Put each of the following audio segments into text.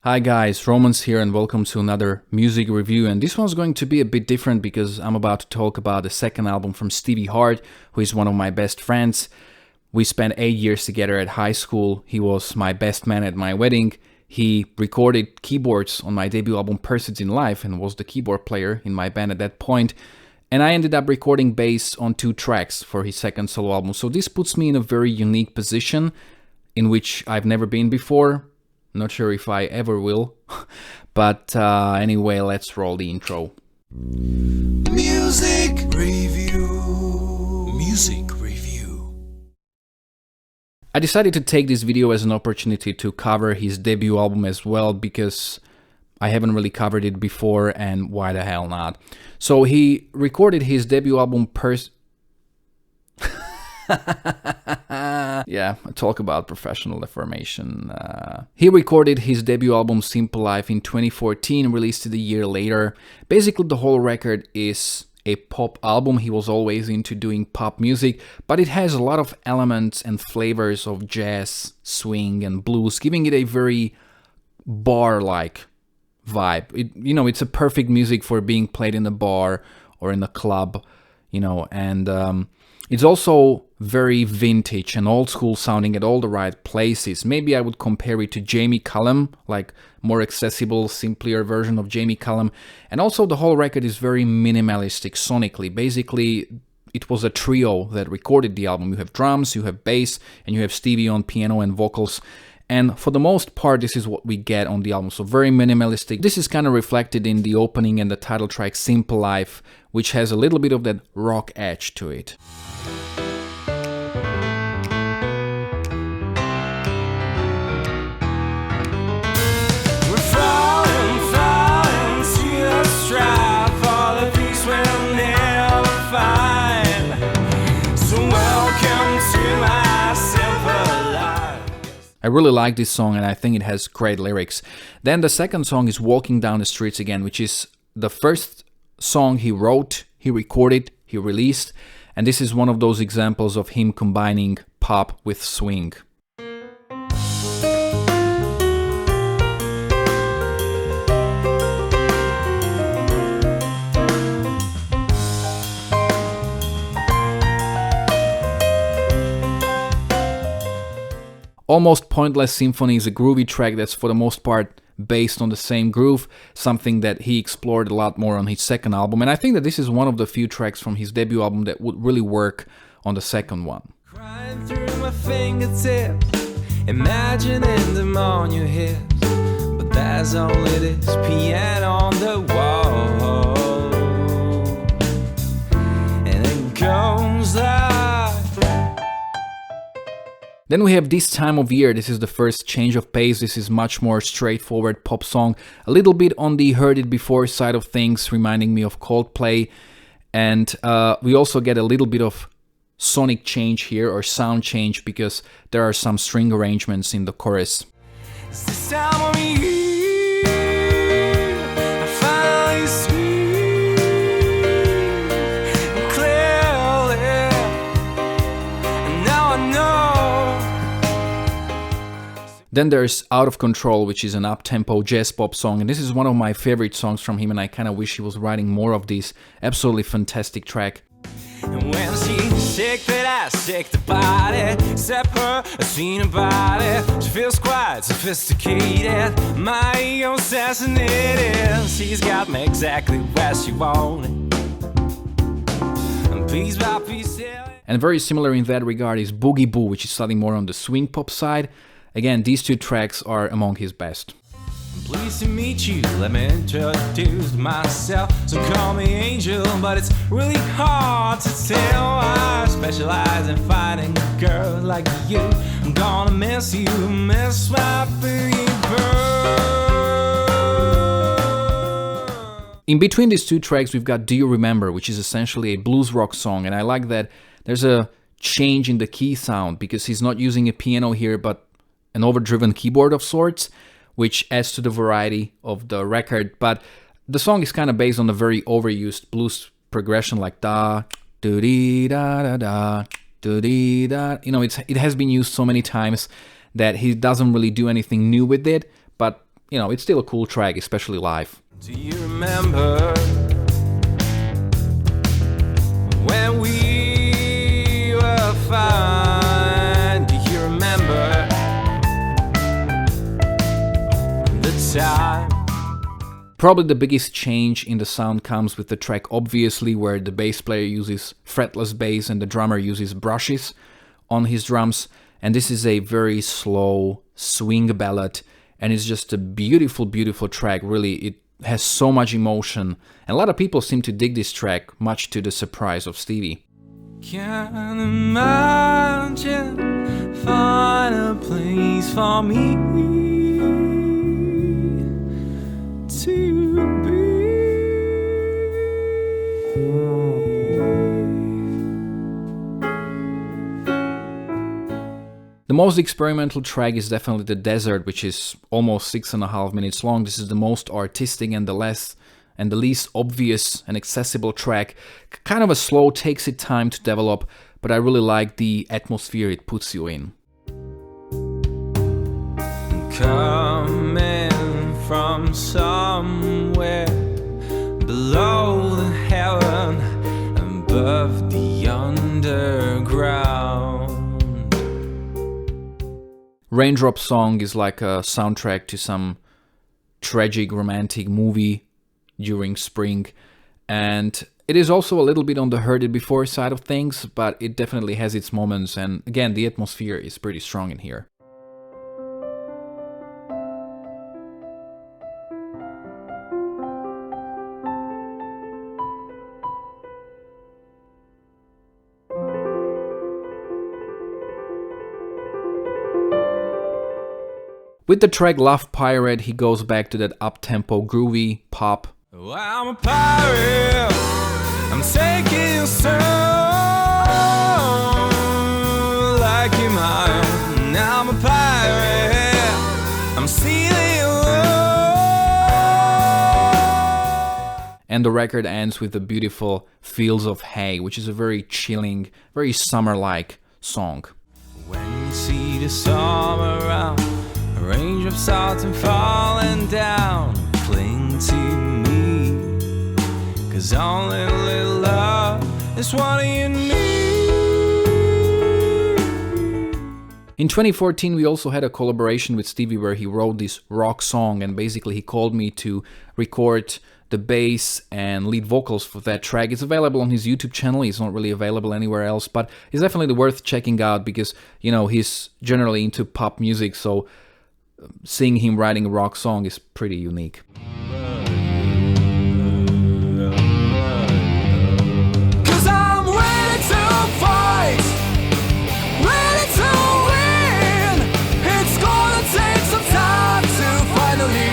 Hi guys, Romans here and welcome to another music review, and this one's going to be a bit different because I'm about to talk about the second album from Stevie Heart, who is one of my best friends. We spent 8 years together at high school. He was my best man at my wedding. He recorded keyboards on my debut album Pursuits in Life and was the keyboard player in my band at that point. And I ended up recording bass on 2 tracks for his second solo album. So this puts me in a very unique position in which I've never been before. Not sure if I ever will, but anyway, let's roll the intro. Music review. Music review. I decided to take this video as an opportunity to cover his debut album as well because I haven't really covered it before, and why the hell not? So he recorded his debut album Yeah, I talk about professional deformation. He recorded his debut album Simple Life in 2014, released it a year later. Basically, the whole record is a pop album. He was always into doing pop music, but it has a lot of elements and flavors of jazz, swing, and blues, giving it a very bar-like vibe. It's a perfect music for being played in a bar or in a club, and it's also very vintage and old school sounding at all the right places. Maybe I would compare it to Jamie Cullum, like more accessible, simpler version of Jamie Cullum. And also the whole record is very minimalistic sonically. Basically, it was a trio that recorded the album. You have drums, you have bass, and you have Stevie on piano and vocals. And for the most part, this is what we get on the album. So very minimalistic. This is kind of reflected in the opening and the title track Simple Life, which has a little bit of that rock edge to it. I really like this song and I think it has great lyrics. Then the second song is Walking Down the Streets Again, which is the first song he wrote, he recorded, he released, and this is one of those examples of him combining pop with swing. Almost Pointless Symphony is a groovy track that's for the most part based on the same groove, something that he explored a lot more on his second album, and I think that this is one of the few tracks from his debut album that would really work on the second one. Crying through my fingertips, imagining them on your hips, but there's only this piano on the wall, and it goes like. Then we have This Time of Year. This is the first change of pace. This is much more straightforward pop song, a little bit on the heard it before side of things, reminding me of Coldplay. And we also get a little bit of sonic change here, or sound change, because there are some string arrangements in the chorus. It's this time of year, I finally see clearly, and now I know. Then there's Out of Control, which is an up-tempo jazz pop song, and this is one of my favorite songs from him, and I kind of wish he was writing more of these. Absolutely fantastic track. And when she's sick, that I sick the body, except her, I've seen her body. She feels quite sophisticated, my ego assassinated. She's got me exactly where she wanted, and piece by piece. And very similar in that regard is Boogie Boo, which is slightly more on the swing pop side. Again, these 2 tracks are among his best. I'm pleased to meet you, let me introduce myself. So call me Angel, but it's really hard to tell. I specialize in finding girls like you. I'm gonna miss you, miss my pretty bird. In between these 2 tracks, we've got Do You Remember, which is essentially a blues rock song, and I like that there's a change in the key sound because he's not using a piano here, but an overdriven keyboard of sorts, which adds to the variety of the record. But the song is kind of based on a very overused blues progression, like da, do dee da da da, do dee da. It has been used so many times that he doesn't really do anything new with it. But you know, it's still a cool track, especially live. Do you remember when we were fine? Do you remember the time? Probably the biggest change in the sound comes with the track Obviously, where the bass player uses fretless bass and the drummer uses brushes on his drums. And this is a very slow swing ballad, and it's just a beautiful, beautiful track. Really, it has so much emotion, and a lot of people seem to dig this track, much to the surprise of Stevie. Can't imagine find a place for me to be. The most experimental track is definitely The Desert, which is almost 6.5 minutes long. This is the most artistic and the least obvious and accessible track. Kind of a slow, takes its time to develop, but I really like the atmosphere it puts you in. Coming from somewhere below the heaven, above the underground. Raindrop song is like a soundtrack to some tragic romantic movie during spring, and it is also a little bit on the heard it before side of things, but it definitely has its moments, and again, the atmosphere is pretty strong in here. With the track Love Pirate, he goes back to that up-tempo groovy pop. Oh, I'm a pirate, I'm taking your soul like you're my own. Now I'm a pirate, I'm stealing your love. And the record ends with the beautiful Fields of Hay, which is a very chilling, very summer-like song. When you see the summer around, raindrops start and falling down, cling to me, 'cause only a little love is what you need. In 2014, we also had a collaboration with Stevie where he wrote this rock song, and basically he called me to record the bass and lead vocals for that track. It's available on his YouTube channel. It's not really available anywhere else, but it's definitely worth checking out because, you know, he's generally into pop music, so seeing him writing a rock song is pretty unique. 'Cause I'm ready to fight, ready to win. It's gonna take some time to finally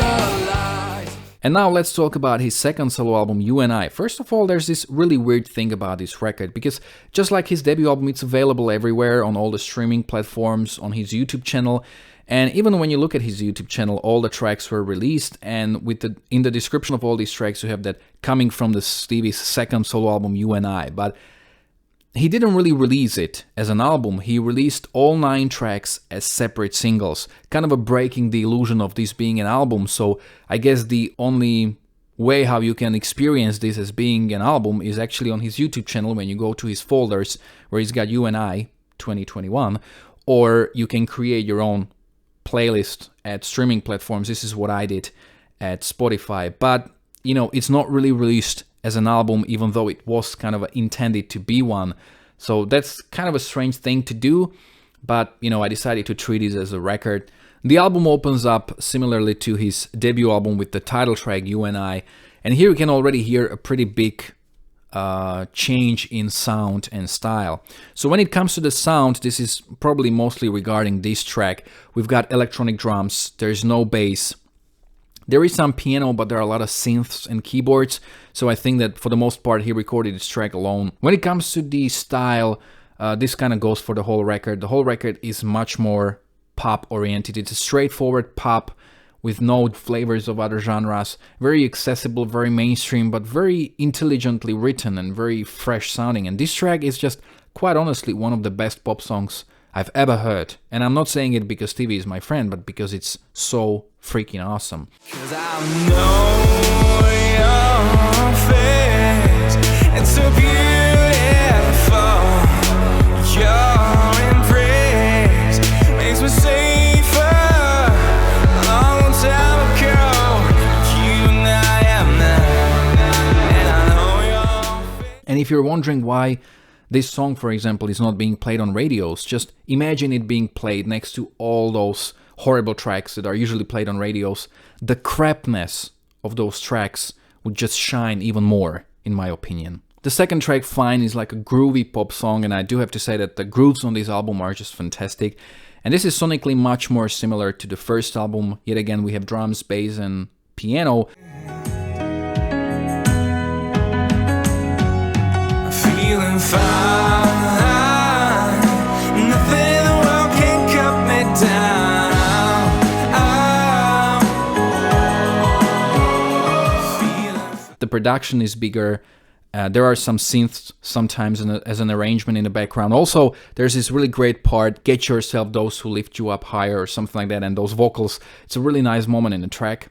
realize. And now let's talk about his second solo album, You and I. First of all, there's this really weird thing about this record, because just like his debut album, it's available everywhere on all the streaming platforms, on his YouTube channel. And even when you look at his YouTube channel, all the tracks were released, and in the description of all these tracks, you have that coming from the Stevie's second solo album, You and I. But he didn't really release it as an album. He released all 9 tracks as separate singles, kind of breaking the illusion of this being an album. So I guess the only way how you can experience this as being an album is actually on his YouTube channel when you go to his folders where he's got You and I 2021, or you can create your own playlist at streaming platforms. This is what I did at Spotify, but you know, it's not really released as an album, even though it was kind of intended to be one. So that's kind of a strange thing to do, but you know, I decided to treat it as a record. The album opens up similarly to his debut album with the title track You and I, and here you can already hear a pretty big change in sound and style. So when it comes to the sound, this is probably mostly regarding this track. We've got electronic drums, there's no bass. There is some piano, but there are a lot of synths and keyboards, so I think that for the most part he recorded this track alone. When it comes to the style, this kind of goes for the whole record. The whole record is much more pop oriented. It's a straightforward pop with no flavors of other genres, very accessible, very mainstream, but very intelligently written and very fresh sounding. And this track is just, quite honestly, one of the best pop songs I've ever heard. And I'm not saying it because Stevie is my friend, but because it's so freaking awesome. 'Cause I know your face, it's so beautiful. Your embrace makes me safer. A long time ago, you and I am now, and I know your face. And if you're wondering why this song, for example, is not being played on radios, just imagine it being played next to all those horrible tracks that are usually played on radios. The crapness of those tracks would just shine even more, in my opinion. The second track, Fine, is like a groovy pop song, and I do have to say that the grooves on this album are just fantastic. And this is sonically much more similar to the first album. Yet again, we have drums, bass, and piano. Feeling fine, nothing in the world can cut me down. The production is bigger. There are some synths sometimes as an arrangement in the background. Also, there's this really great part, Get Yourself Those Who Lift You Up Higher, or something like that, and those vocals. It's a really nice moment in the track.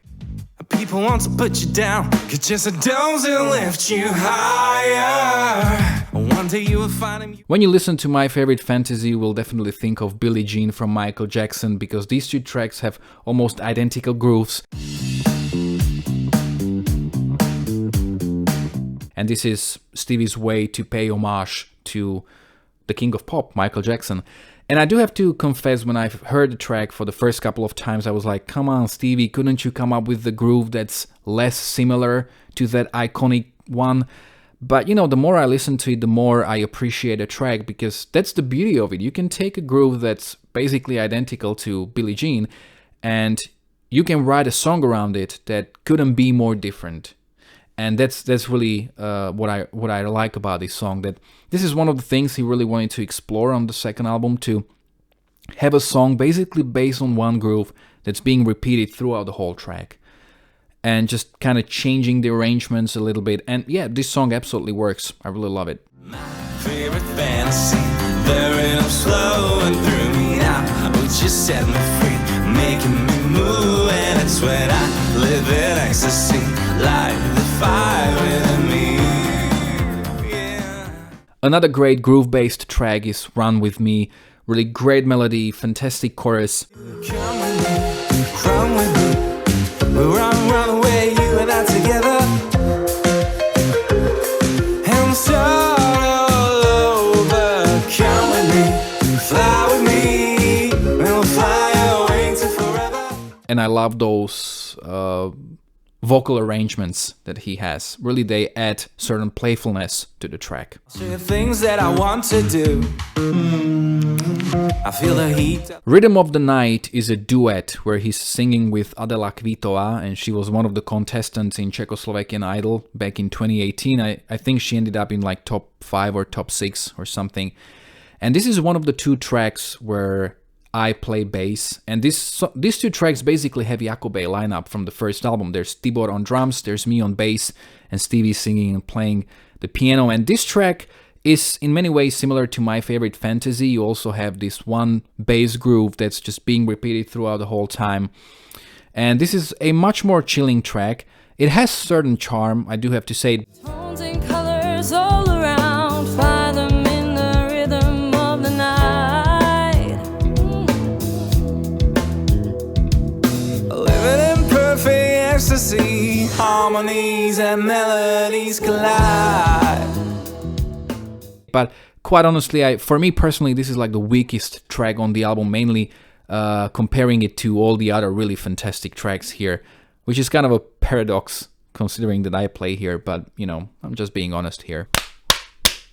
People want to put you down, 'cause just those who lift you higher. One day you will find him. When you listen to My Favorite Fantasy, you will definitely think of Billie Jean from Michael Jackson, because these two tracks have almost identical grooves. And this is Stevie's way to pay homage to the king of pop, Michael Jackson. And I do have to confess, when I heard the track for the first couple of times, I was like, come on, Stevie, couldn't you come up with the groove that's less similar to that iconic one? But, you know, the more I listen to it, the more I appreciate the track, because that's the beauty of it. You can take a groove that's basically identical to Billie Jean, and you can write a song around it that couldn't be more different. And that's really what I like about this song, that this is one of the things he really wanted to explore on the second album, to have a song basically based on one groove that's being repeated throughout the whole track, and just kind of changing the arrangements a little bit. And yeah, this song absolutely works. I really love it. My favorite fantasy, the rhythm flowing through me now. Would you set me free, making me move? And it's when I live in ecstasy, light the fire within me. Yeah. Another great groove-based track is Run With Me. Really great melody, fantastic chorus. Come with me, run with me. We'll run away, you and I together. And we'll start all over. Come with me, fly with me. And we'll fly away to forever. And I love those vocal arrangements that he has. Really, they add certain playfulness to the track. Say things that I want to do. I feel the heat. Rhythm of the Night is a duet where he's singing with Adela Kvitova, and she was one of the contestants in Czechoslovakian Idol back in 2018. I think she ended up in like top 5 or top 6 or something. And this is one of the two tracks where I play bass, and these two tracks basically have Iako lineup from the first album. There's Tibor on drums, there's me on bass, and Stevie singing and playing the piano. And this track is in many ways similar to My Favorite Fantasy. You also have this one bass groove that's just being repeated throughout the whole time. And this is a much more chilling track. It has certain charm, I do have to say. Tones and colors all around, find them in the rhythm of the night. Living in perfect ecstasy, harmonies and melodies collide. But quite honestly, for me personally, this is like the weakest track on the album, mainly comparing it to all the other really fantastic tracks here, which is kind of a paradox considering that I play here, but you know, I'm just being honest here.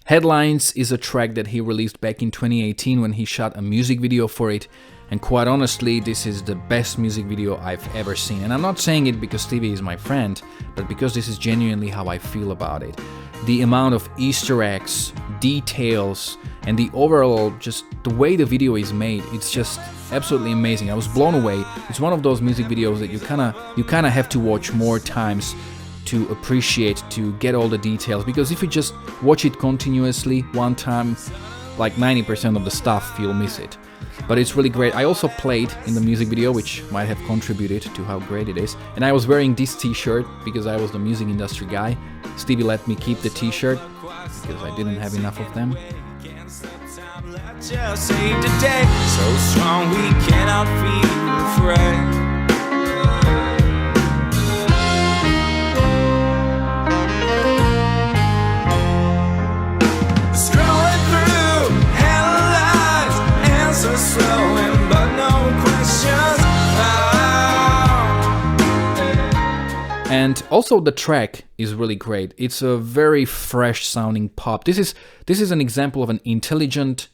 Headlines is a track that he released back in 2018 when he shot a music video for it, and quite honestly, this is the best music video I've ever seen. And I'm not saying it because Stevie is my friend, but because this is genuinely how I feel about it. The amount of Easter eggs, details, and the overall, just the way the video is made, it's just absolutely amazing. I was blown away. It's one of those music videos that you kind of have to watch more times to appreciate, to get all the details, because if you just watch it continuously one time, like 90% of the stuff, you'll miss it. but it's really great. I also played in the music video, which might have contributed to how great it is. And I was wearing this t-shirt because I was the music industry guy. Stevie let me keep the t-shirt because I didn't have enough of them. Just save today, so strong we cannot feel afraid. Scrolling through headlines, answers flowing, but no questions. And also the track is really great. It's a very fresh sounding pop. This is an example of an intelligent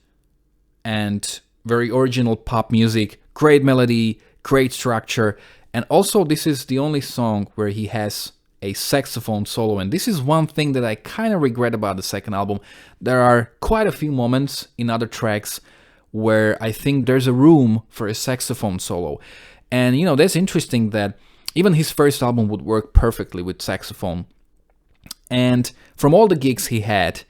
and very original pop music. Great melody, great structure, and also this is the only song where he has a saxophone solo, and this is one thing that I kind of regret about the second album. There are quite a few moments in other tracks where I think there's a room for a saxophone solo. And you know, that's interesting that even his first album would work perfectly with saxophone. And from all the gigs he had,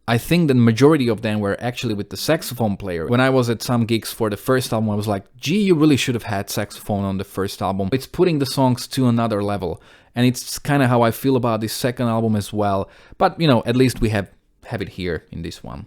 I think the majority of them were actually with the saxophone player. When I was at some gigs for the first album, I was like, gee, you really should have had saxophone on the first album. It's putting the songs to another level. And it's kind of how I feel about this second album as well. But, you know, at least we have it here in this one.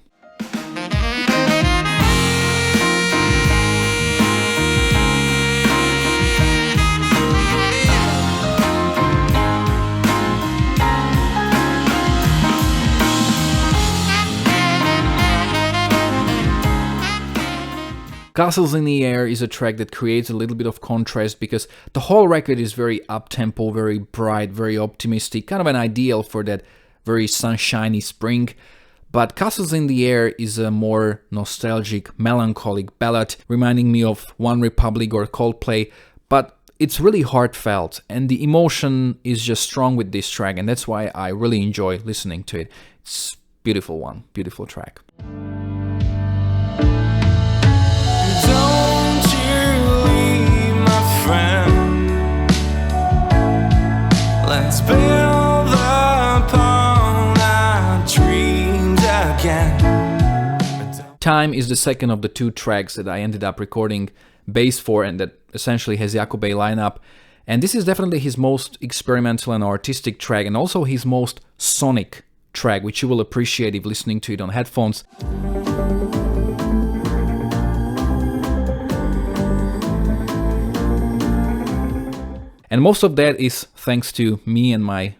Castles in the Air is a track that creates a little bit of contrast because the whole record is very up-tempo, very bright, very optimistic, kind of an ideal for that very sunshiny spring. But Castles in the Air is a more nostalgic, melancholic ballad, reminding me of One Republic or Coldplay, but it's really heartfelt and the emotion is just strong with this track, and that's why I really enjoy listening to it. It's a beautiful one, beautiful track. Don't you leave, my friend. Let's build upon our dreams again. Time is the second of the two tracks that I ended up recording bass for, and that essentially has Iako lineup. And this is definitely his most experimental and artistic track, and also his most sonic track, which you will appreciate if listening to it on headphones. And most of that is thanks to me and my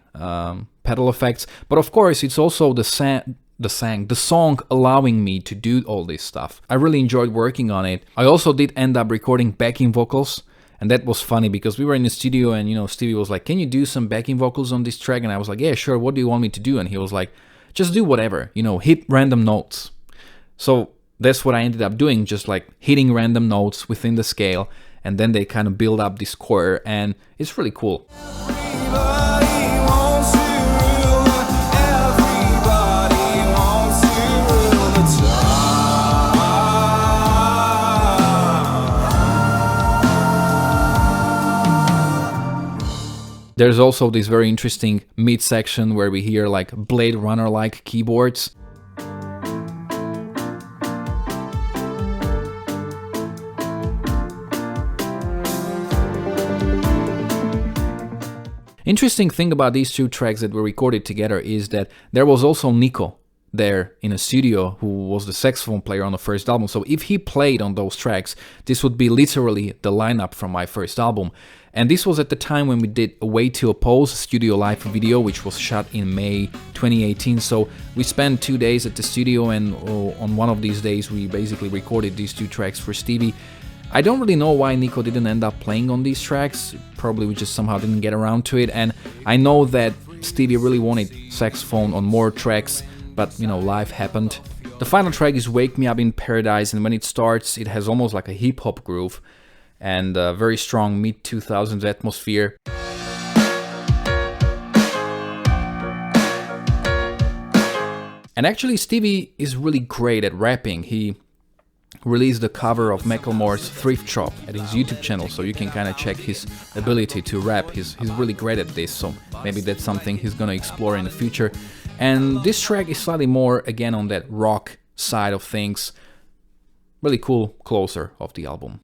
pedal effects, but of course it's also the song allowing me to do all this stuff. I really enjoyed working on it. I also did end up recording backing vocals, and that was funny because we were in the studio and, you know, Stevie was like, can you do some backing vocals on this track? And I was like, yeah, sure, what do you want me to do? And he was like, just do whatever, you know, hit random notes. So that's what I ended up doing, just like hitting random notes within the scale, and then they kind of build up this choir, and it's really cool. There's also this very interesting mid-section where we hear like Blade Runner-like keyboards. Interesting thing about these two tracks that were recorded together is that there was also Nico there in a studio who was the saxophone player on the first album. So if he played on those tracks, this would be literally the lineup from my first album. And this was at the time when we did A Way to Oppose studio live video, which was shot in May 2018. So we spent 2 days at the studio, and on one of these days we basically recorded these two tracks for Stevie. I don't really know why Nico didn't end up playing on these tracks. Probably we just somehow didn't get around to it. And I know that Stevie really wanted saxophone on more tracks, but you know, life happened. The final track is Wake Me Up in Paradise, and when it starts, it has almost like a hip-hop groove and a very strong mid-2000s atmosphere. And actually, Stevie is really great at rapping. He released the cover of Macklemore's Thrift Shop at his YouTube channel, so you can kind of check his ability to rap. He's really great at this, so maybe that's something he's gonna explore in the future. And this track is slightly more, again, on that rock side of things. really cool closer of the album.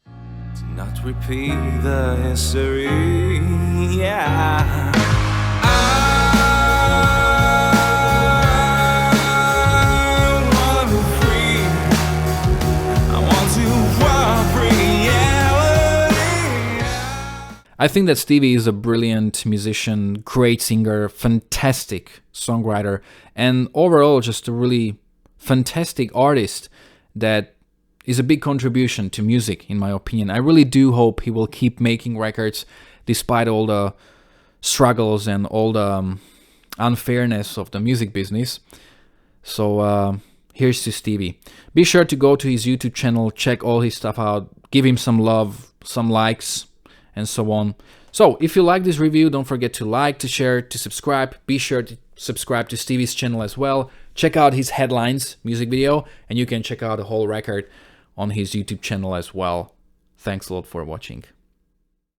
To not repeat the history, yeah. I want to be free. I want to walk free, yeah. I think that Stevie is a brilliant musician, great singer, fantastic songwriter, and overall just a really fantastic artist that is a big contribution to music, in my opinion. I really do hope he will keep making records despite all the struggles and all the unfairness of the music business. So here's to Stevie. Be sure to go to his YouTube channel, check all his stuff out, give him some love, some likes, and so on. So if you like this review, don't forget to like, to share, to subscribe. Be sure to subscribe to Stevie's channel as well. Check out his Headlines music video, and you can check out the whole record on his YouTube channel as well. Thanks a lot for watching.